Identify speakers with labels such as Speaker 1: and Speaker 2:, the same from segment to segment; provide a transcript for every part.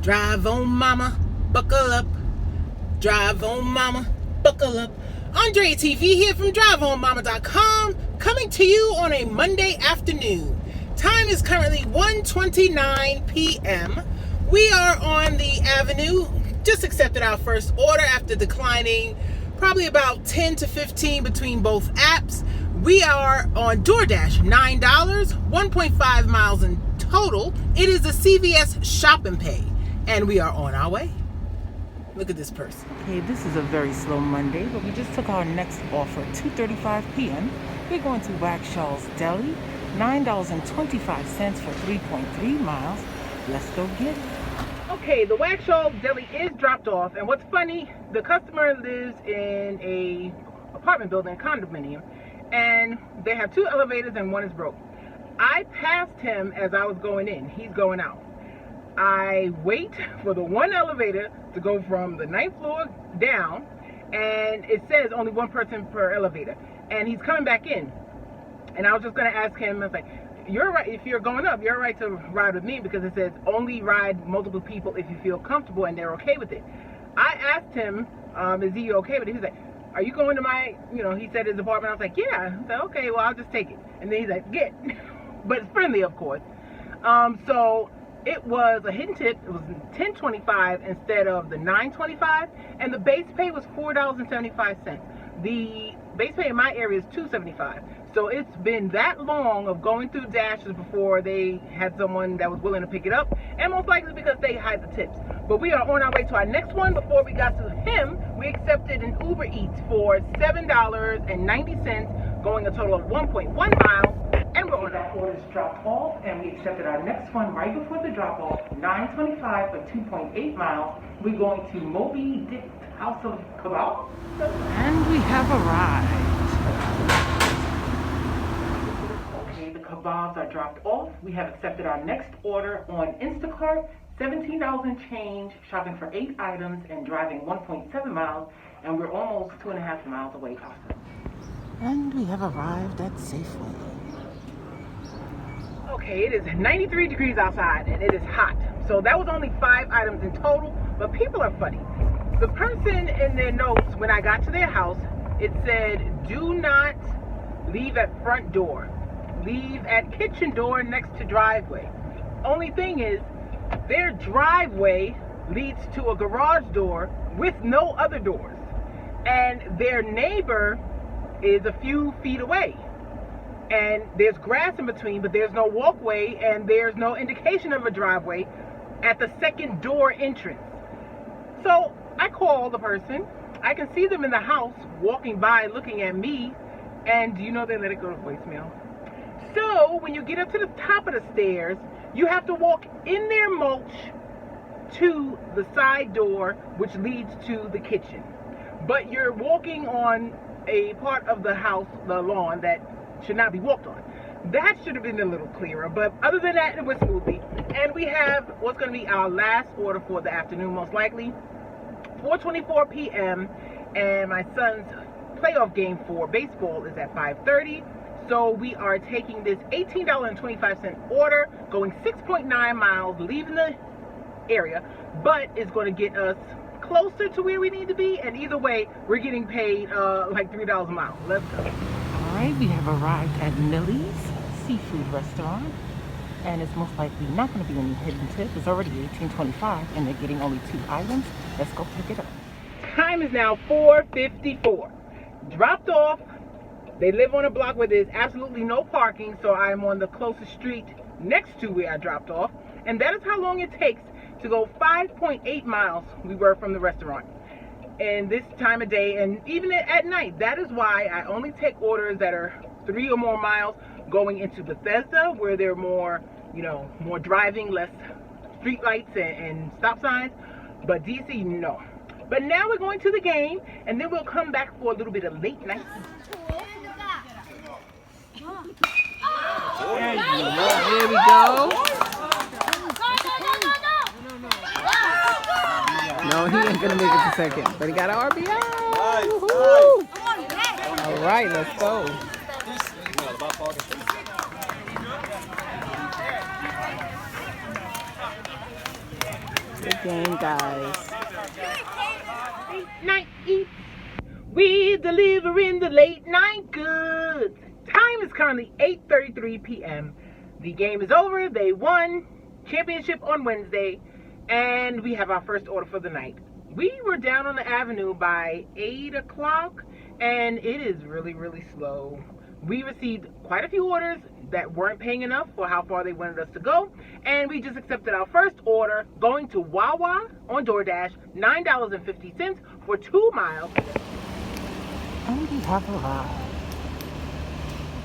Speaker 1: Drive on mama, buckle up. Drive on mama, buckle up. Andre TV here from DriveOnMama.com, coming to you on a Monday afternoon. Time is currently 1:29 p.m. We are on the avenue. Just accepted our first order after declining probably about 10 to 15 between both apps. We are on DoorDash, $9, 1.5 miles in total. It is a CVS Shop and Pay, and we are on our way. Look at this person. Okay, this is a very slow Monday, but we just took our next offer, 2:35 p.m. We're going to Waxshaw's Deli, $9.25 for 3.3 miles. Let's go get it. Okay, the Waxshaw's Deli is dropped off, and what's funny, the customer lives in a apartment building, condominium, and they have two elevators and one is broke. I passed him as I was going in. He's going out. I wait for the one elevator to go from the 9th floor down, and it says only one person per elevator, and he's coming back in. And I was just going to ask him, I was like, you're right, if you're going up, you're right to ride with me, because it says only ride multiple people if you feel comfortable and they're okay with it. I asked him, is he okay with it? He's like, are you going to my, he said his apartment. I was like, yeah. I said, okay, well, I'll just take it. And then he's like, get. But it's friendly, of course. So it was a hidden tip. It was $10.25 instead of the $9.25, and the base pay was $4.75. The base pay in my area is $2.75. So it's been that long of going through dashes before they had someone that was willing to pick it up, and most likely because they hide the tips. But we are on our way to our next one. Before we got to him, we accepted an Uber Eats for $7.90, going a total of 1.1 miles. And we're on that order is dropped off, and we accepted our next one right before the drop off, $9.25 for 2.8 miles. We're going to Moby Dick House of Kebab. And we have arrived. Okay, the kebabs are dropped off. We have accepted our next order on Instacart, $17 and change, shopping for 8 items and driving 1.7 miles, and we're almost 2.5 miles away also. And we have arrived at Safeway. Okay, it is 93 degrees outside and it is hot. So that was only 5 items in total, but people are funny. The person in their notes, when I got to their house, it said, do not leave at front door. Leave at kitchen door next to driveway. Only thing is, their driveway leads to a garage door with no other doors. And their neighbor is a few feet away. And there's grass in between, but there's no walkway, and there's no indication of a driveway at the second door entrance. So I call the person. I can see them in the house walking by looking at me, and do you know they let it go to voicemail? So when you get up to the top of the stairs, you have to walk in their mulch to the side door, which leads to the kitchen. But you're walking on a part of the house, the lawn, that should not be walked on. That should have been a little clearer, but other than that, it was smoothly. And we have what's going to be our last order for the afternoon, most likely, 4:24 p.m. and my son's playoff game for baseball is at 5:30. So we are taking this $18.25 order, going 6.9 miles, leaving the area, but it's going to get us closer to where we need to be. And either way, we're getting paid like $3 a mile. Let's go. All right, we have arrived at Millie's Seafood Restaurant, and it's most likely not going to be any hidden tip. It's already $18.25, and they're getting only 2 items. Let's go pick it up. Time is now 4:54. Dropped off. They live on a block where there's absolutely no parking, so I'm on the closest street next to where I dropped off, and that is how long it takes to go 5.8 miles we were from the restaurant. And this time of day, and even at night, that is why I only take orders that are 3 or more miles going into Bethesda, where there are more, more driving, less street lights and stop signs. But DC, no. But now we're going to the game, and then we'll come back for a little bit of late night. There you go. Here we go. No, he ain't gonna make it to second, but he got an RBI. Nice. All right, let's go.
Speaker 2: Good game, guys.
Speaker 1: Late night eats. We delivering the late night goods. Time is currently 8:33 p.m. The game is over. They won. Championship on Wednesday. And we have our first order for the night. We were down on the avenue by 8 o'clock, and it is really, really slow. We received quite a few orders that weren't paying enough for how far they wanted us to go, and we just accepted our first order going to Wawa on DoorDash, $9.50 for 2 miles.
Speaker 2: And we have arrived.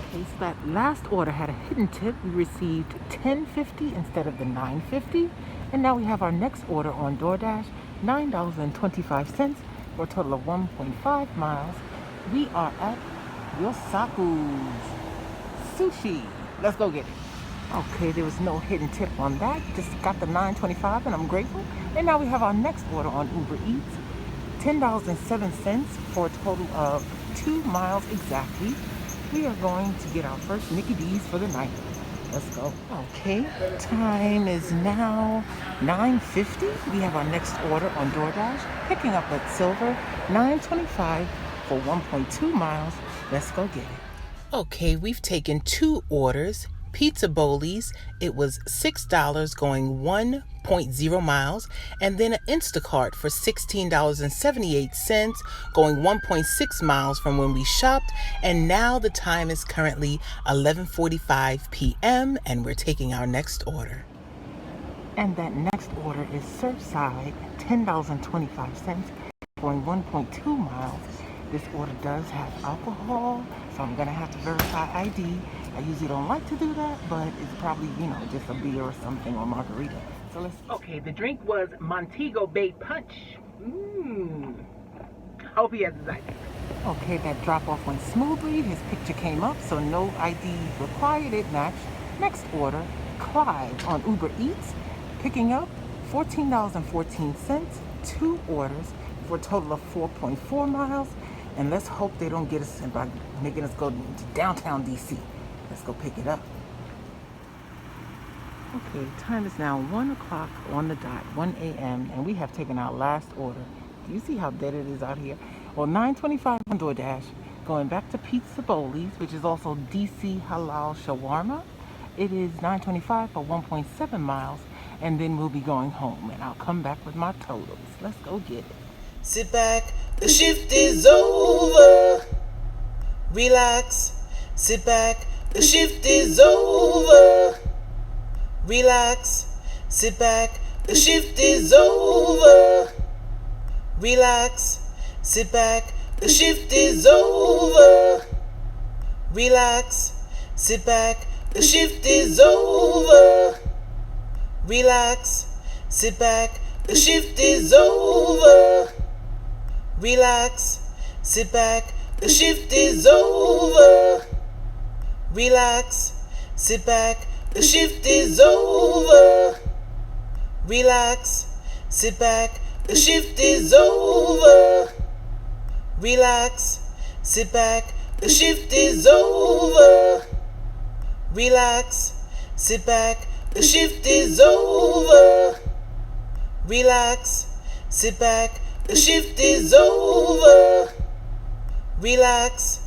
Speaker 2: Okay, so that last order had a hidden tip. We received $10.50 instead of the $9.50. And now we have our next order on DoorDash, $9.25 for a total of 1.5 miles. We are at Yosaku's Sushi. Let's go get it. Okay, there was no hidden tip on that. Just got the $9.25 and I'm grateful. And now we have our next order on Uber Eats, $10.07 for a total of 2 miles exactly. We are going to get our first Mickey D's for the night. Let's go. Okay, time is now 9:50. We have our next order on DoorDash, picking up at Silver, $9.25 for 1.2 miles. Let's go get it. Okay, we've taken 2 orders. Pizza Bowlies, it was $6 going 1.0 miles, and then an Instacart for $16.78 going 1.6 miles from when we shopped, and now the time is currently 11:45 p.m. and we're taking our next order. And that next order is Surfside, $10.25 going 1.2 miles. This order does have alcohol, so I'm gonna have to verify ID. I usually don't like to do that, but it's probably, just a beer or something or margarita. So let's...
Speaker 1: Okay, the drink was Montego Bay Punch. Hope he has his ID.
Speaker 2: Okay, that drop-off went smoothly. His picture came up, so no ID required. It matched. Next order, Clyde on Uber Eats, picking up $14.14, 2 orders for a total of 4.4 miles. And let's hope they don't get us by making us go to downtown DC. Let's go pick it up. Okay, time is now 1 o'clock on the dot, 1 a.m. And we have taken our last order. Do you see how dead it is out here? Well, $9.25 on DoorDash. Going back to Pizza Bowlies, which is also DC Halal Shawarma. It is $9.25 for 1.7 miles. And then we'll be going home. And I'll come back with my totals. Let's go get it. Sit back, the shift is over. Relax, sit back, the shift is over. Relax, sit back, the shift is over. Relax, sit back, the shift is over. Relax, sit back, the shift is over. Relax, sit back, the shift is over. Relax, sit back, the shift is over. Relax, sit back, the shift is over. Relax, sit back, the shift is over. Relax, sit back, the shift is over. Relax, sit back, the shift is over. Relax, sit back, the shift is over. Relax.